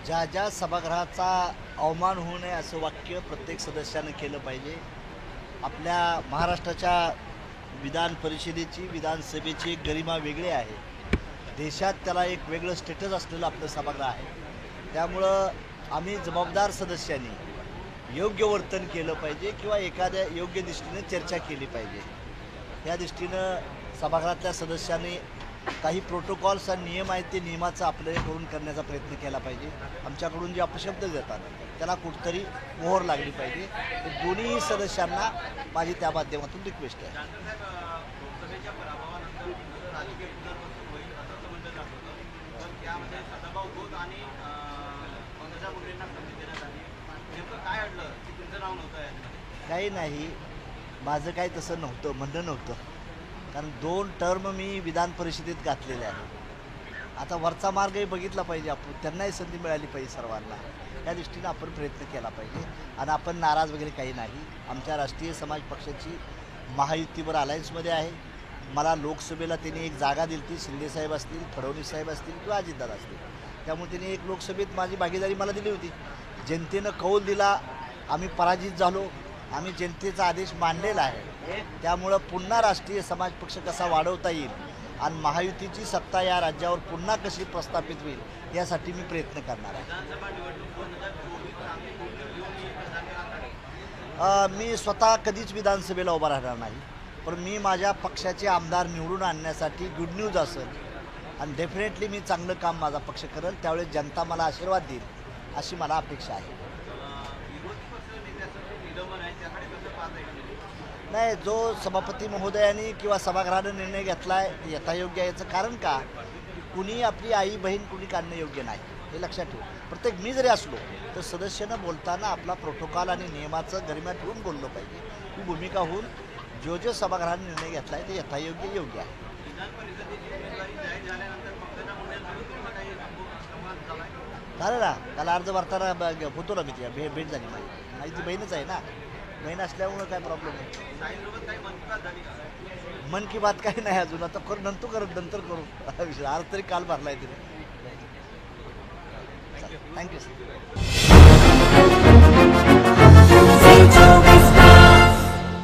ज्या ज्या सभागृहाचा अवमान होऊ नये असं वाक्य प्रत्येक सदस्यानं केलं पाहिजे. आपल्या महाराष्ट्राच्या विधान परिषदेची विधानसभेची एक गरिमा वेगळी आहे. देशात त्याला एक वेगळं स्टेटस असलेलं आपलं सभागृह आहे. त्यामुळं आम्ही जबाबदार सदस्यांनी योग्य वर्तन केलं पाहिजे किंवा एखाद्या योग्य दृष्टीने चर्चा केली पाहिजे. त्या दृष्टीनं सभागृहातल्या सदस्यांनी काही प्रोटोकॉल्स आणि नियम आहेत ते नियमाचं आपल्याकडून करण्याचा प्रयत्न केला पाहिजे. आमच्याकडून जे अपशब्द देतात त्याला कुठंतरी मोहर लागली पाहिजे. तर दोन्ही सदस्यांना माझी त्या माध्यमातून रिक्वेस्ट आहे. काही नाही, माझं काही तसं नव्हतं, म्हणणं नव्हतं. कारण 2 टर्म मी विधान परिषदेत घातलेले आहे. आता वरचा मार्गही बघितला पाहिजे. आपण त्यांनाही संधी मिळाली पाहिजे सर्वांना. त्या दृष्टीनं आपण प्रयत्न केला पाहिजे. आणि आपण नाराज वगैरे काही नाही. आमच्या राष्ट्रीय समाज पक्षाची महायुतीवर अलायन्समध्ये आहे. मला लोकसभेला त्यांनी एक जागा दिली ती शिंदेसाहेब असतील, फडणवीस साहेब असतील किंवा अजितदादा असतील. त्यामुळे त्यांनी एक लोकसभेत माझी भागीदारी मला दिली होती. जनतेनं कौल दिला, आम्ही पराजित झालो. आम्ही जनतेचा आदेश मानलेला आहे. त्यामुळं पुन्हा राष्ट्रीय समाज पक्ष कसा वाढवता येईल आणि महायुतीची सत्ता या राज्यावर पुन्हा कशी प्रस्थापित होईल यासाठी मी प्रयत्न करणार आहे. मी स्वतः कधीच विधानसभेला उभा राहणार नाही. पण मी माझ्या पक्षाचे आमदार निवडून आणण्यासाठी गुड न्यूज असेल आणि डेफिनेटली मी चांगलं काम माझा पक्ष करेल. त्यावेळेस जनता मला आशीर्वाद देईल अशी मला अपेक्षा आहे. नाही, जो सभापती महोदयांनी किंवा सभागृहानं निर्णय घेतला आहे यथायोग्य आहे. याचं कारण का, कुणी आपली आई बहीण कुणी काढणं योग्य नाही हे लक्षात ठेवू. प्रत्येक मी जरी असलो तर सदस्यानं बोलताना आपला प्रोटोकॉल आणि नियमाचं गरिमा ठेवून बोललं पाहिजे. ही भूमिका होऊन जो सभागृहाने निर्णय घेतला आहे ते यथायोग्य योग्य आहे. झालं ना, काल अर्ज भरताना होतो ना मी ती भेट झाली माझी ती बहीणच आहे ना. बहीण असल्यामुळं काय प्रॉब्लेम आहे. मन की बात काही नाही अजून. आता नंतर करू विषय. अर्ज तरी काल भरला आहे तिने. Thank you sir.